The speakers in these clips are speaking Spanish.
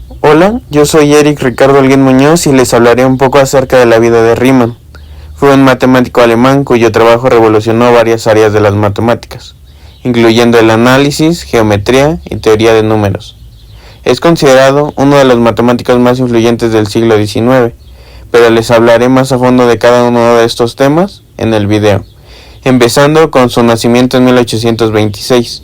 Hola, yo soy Eric Ricardo Alguín Muñoz y les hablaré un poco acerca de la vida de Riemann. Fue un matemático alemán cuyo trabajo revolucionó varias áreas de las matemáticas, incluyendo el análisis, geometría y teoría de números. Es considerado uno de los matemáticos más influyentes del siglo XIX, pero les hablaré más a fondo de cada uno de estos temas en el video, empezando con su nacimiento en 1826.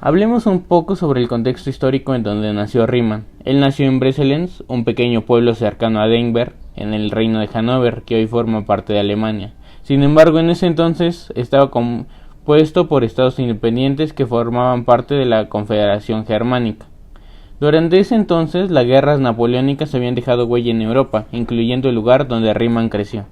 Hablemos un poco sobre el contexto histórico en donde nació Riemann. Él nació en Breselens, un pequeño pueblo cercano a Denver, en el reino de Hannover, que hoy forma parte de Alemania. Sin embargo, en ese entonces estaba compuesto por estados independientes que formaban parte de la Confederación Germánica. Durante ese entonces, las guerras napoleónicas habían dejado huella en Europa, incluyendo el lugar donde Riemann creció.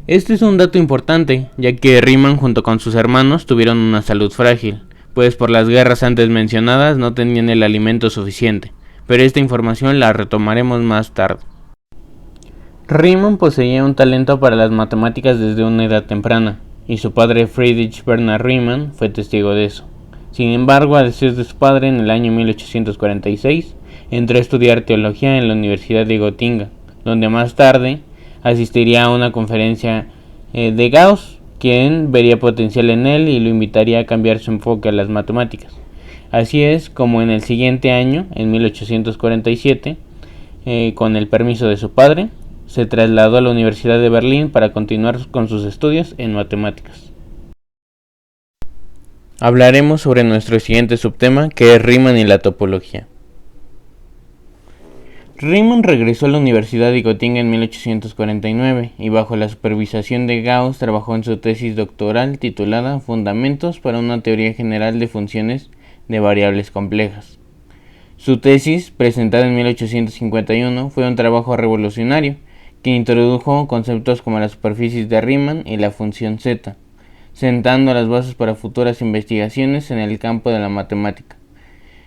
Este es un dato importante, ya que Riemann junto con sus hermanos tuvieron una salud frágil, pues por las guerras antes mencionadas no tenían el alimento suficiente, pero esta información la retomaremos más tarde. Riemann poseía un talento para las matemáticas desde una edad temprana, y su padre Friedrich Bernhard Riemann fue testigo de eso. Sin embargo, a decir de su padre, en el año 1846 entró a estudiar teología en la Universidad de Gotinga, donde más tarde asistiría a una conferencia de Gauss, quien vería potencial en él y lo invitaría a cambiar su enfoque a las matemáticas. Así es como en el siguiente año, en 1847, con el permiso de su padre, se trasladó a la Universidad de Berlín para continuar con sus estudios en matemáticas. Hablaremos sobre nuestro siguiente subtema, que es Riemann y la topología. Riemann regresó a la Universidad de Gotinga en 1849 y bajo la supervisación de Gauss trabajó en su tesis doctoral titulada Fundamentos para una teoría general de funciones de variables complejas. Su tesis, presentada en 1851, fue un trabajo revolucionario que introdujo conceptos como las superficies de Riemann y la función zeta, sentando las bases para futuras investigaciones en el campo de la matemática.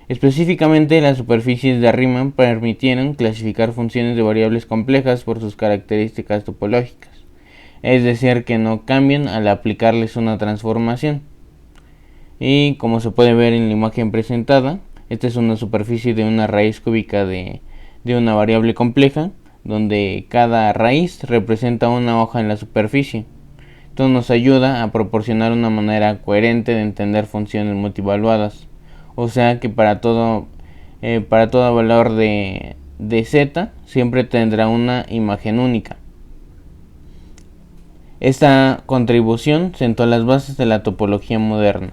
Específicamente, las superficies de Riemann permitieron clasificar funciones de variables complejas por sus características topológicas, es decir, que no cambian al aplicarles una transformación. Y como se puede ver en la imagen presentada, esta es una superficie de una raíz cúbica de una variable compleja, donde cada raíz representa una hoja en la superficie. Esto nos ayuda a proporcionar una manera coherente de entender funciones multivaluadas. O sea que para todo valor de z siempre tendrá una imagen única. Esta contribución sentó las bases de la topología moderna.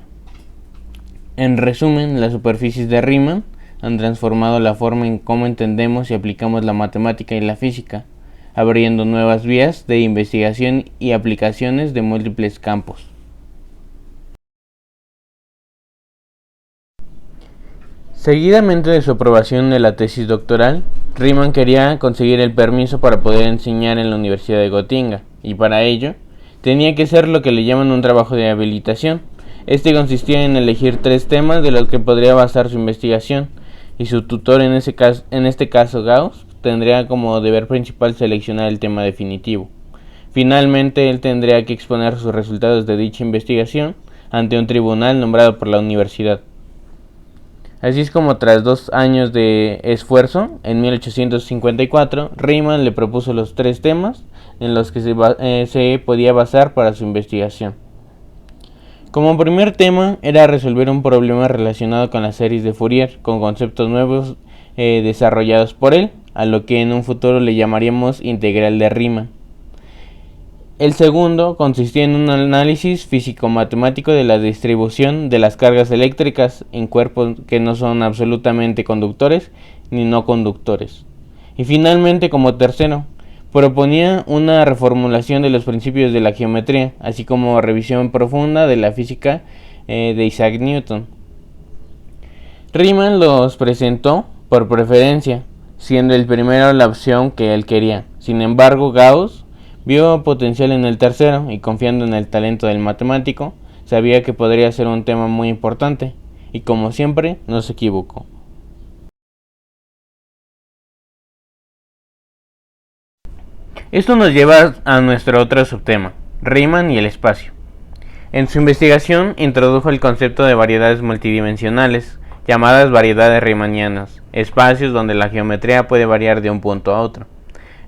En resumen, las superficies de Riemann han transformado la forma en cómo entendemos y aplicamos la matemática y la física, abriendo nuevas vías de investigación y aplicaciones de múltiples campos. Seguidamente de su aprobación de la tesis doctoral, Riemann quería conseguir el permiso para poder enseñar en la Universidad de Gotinga, y para ello tenía que hacer lo que le llaman un trabajo de habilitación. Este consistía en elegir 3 temas de los que podría basar su investigación, y su tutor, en este caso Gauss, tendría como deber principal seleccionar el tema definitivo. Finalmente, él tendría que exponer sus resultados de dicha investigación ante un tribunal nombrado por la universidad. Así es como tras 2 años de esfuerzo, en 1854, Riemann le propuso los 3 temas en los que se podía basar para su investigación. Como primer tema era resolver un problema relacionado con las series de Fourier, con conceptos nuevos desarrollados por él, a lo que en un futuro le llamaríamos integral de Riemann. El segundo consistía en un análisis físico-matemático de la distribución de las cargas eléctricas en cuerpos que no son absolutamente conductores ni no conductores. Y finalmente, como tercero, proponía una reformulación de los principios de la geometría, así como revisión profunda de la física de Isaac Newton. Riemann los presentó por preferencia, siendo el primero la opción que él quería. Sin embargo, Gauss vio potencial en el tercero y, confiando en el talento del matemático, sabía que podría ser un tema muy importante, y como siempre, no se equivocó. Esto nos lleva a nuestro otro subtema, Riemann y el espacio. En su investigación introdujo el concepto de variedades multidimensionales, llamadas variedades riemannianas, espacios donde la geometría puede variar de un punto a otro.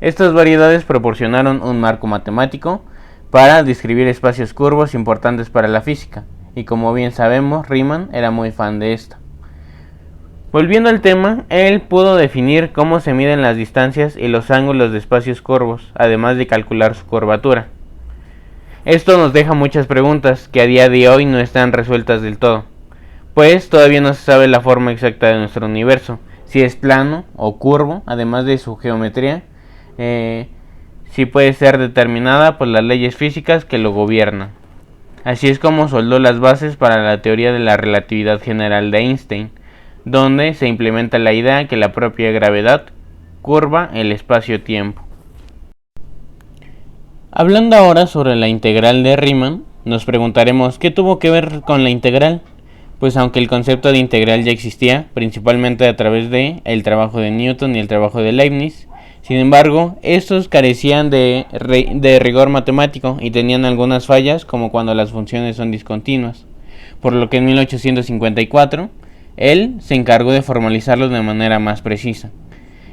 Estas variedades proporcionaron un marco matemático para describir espacios curvos importantes para la física, y como bien sabemos, Riemann era muy fan de esto. Volviendo al tema, él pudo definir cómo se miden las distancias y los ángulos de espacios curvos, además de calcular su curvatura. Esto nos deja muchas preguntas que a día de hoy no están resueltas del todo, pues todavía no se sabe la forma exacta de nuestro universo, si es plano o curvo, además de su geometría, si puede ser determinada por las leyes físicas que lo gobiernan. Así es como soldó las bases para la teoría de la relatividad general de Einstein, donde se implementa la idea que la propia gravedad curva el espacio-tiempo. Hablando ahora sobre la integral de Riemann, nos preguntaremos ¿qué tuvo que ver con la integral? Pues aunque el concepto de integral ya existía, principalmente a través de el trabajo de Newton y el trabajo de Leibniz, sin embargo, estos carecían de rigor matemático y tenían algunas fallas, como cuando las funciones son discontinuas, por lo que en 1854 él se encargó de formalizarlos de manera más precisa.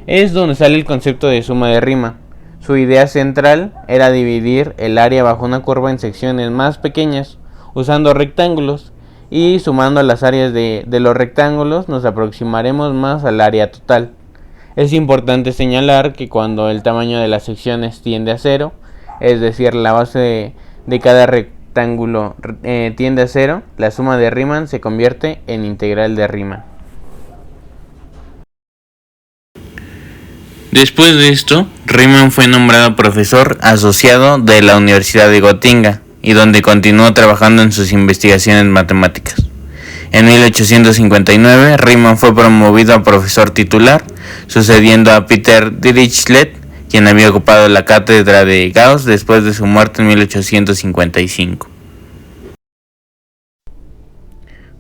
Es donde sale el concepto de suma de Riemann. Su idea central era dividir el área bajo una curva en secciones más pequeñas, usando rectángulos, y sumando las áreas de los rectángulos nos aproximaremos más al área total. Es importante señalar que cuando el tamaño de las secciones tiende a cero, es decir, la base de cada rectángulo tiende a cero, la suma de Riemann se convierte en integral de Riemann. Después de esto, Riemann fue nombrado profesor asociado de la Universidad de Gotinga, y donde continuó trabajando en sus investigaciones matemáticas. En 1859, Riemann fue promovido a profesor titular, sucediendo a Peter Dirichlet, quien había ocupado la cátedra de Gauss después de su muerte en 1855.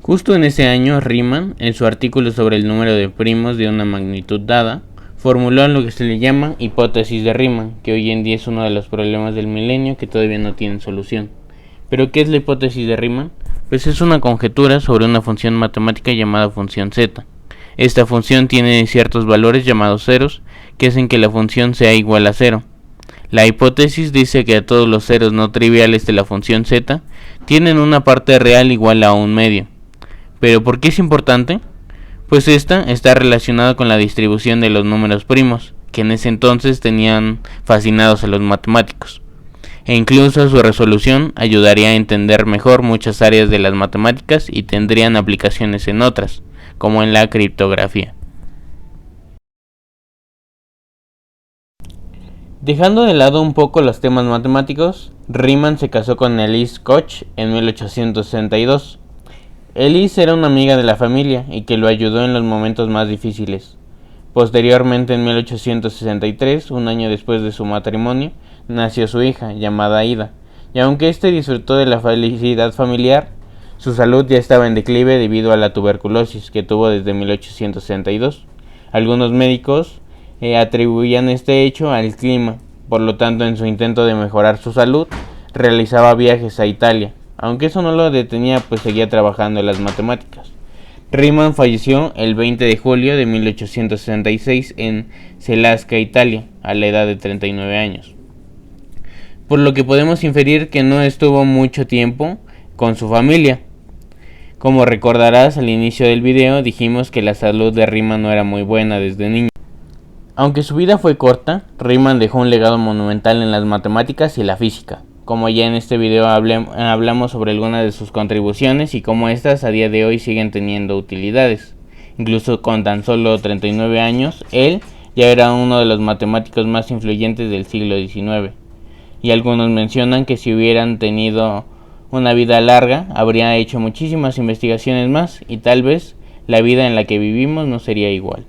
Justo en ese año, Riemann, en su artículo sobre el número de primos de una magnitud dada, formuló lo que se le llama hipótesis de Riemann, que hoy en día es uno de los problemas del milenio que todavía no tienen solución. ¿Pero qué es la hipótesis de Riemann? Pues es una conjetura sobre una función matemática llamada función z. Esta función tiene ciertos valores llamados ceros que hacen que la función sea igual a cero. La hipótesis dice que a todos los ceros no triviales de la función z tienen una parte real igual a un medio. ¿Pero por qué es importante? Pues esta está relacionada con la distribución de los números primos, que en ese entonces tenían fascinados a los matemáticos. E incluso su resolución ayudaría a entender mejor muchas áreas de las matemáticas y tendrían aplicaciones en otras, como en la criptografía. Dejando de lado un poco los temas matemáticos, Riemann se casó con Elise Koch en 1862. Elise era una amiga de la familia y que lo ayudó en los momentos más difíciles. Posteriormente, en 1863, un año después de su matrimonio, nació su hija, llamada Ida, y aunque éste disfrutó de la felicidad familiar, su salud ya estaba en declive debido a la tuberculosis que tuvo desde 1862. Algunos médicos atribuían este hecho al clima, por lo tanto, en su intento de mejorar su salud, realizaba viajes a Italia, aunque eso no lo detenía, pues seguía trabajando en las matemáticas. Riemann falleció el 20 de julio de 1866 en Zelasca, Italia, a la edad de 39 años. Por lo que podemos inferir que no estuvo mucho tiempo con su familia. Como recordarás, al inicio del video dijimos que la salud de Riemann no era muy buena desde niño. Aunque su vida fue corta, Riemann dejó un legado monumental en las matemáticas y la física. Como ya en este video hablamos sobre algunas de sus contribuciones y cómo estas a día de hoy siguen teniendo utilidades. Incluso con tan solo 39 años, él ya era uno de los matemáticos más influyentes del siglo XIX. Y algunos mencionan que si hubieran tenido una vida larga, habría hecho muchísimas investigaciones más y tal vez la vida en la que vivimos no sería igual.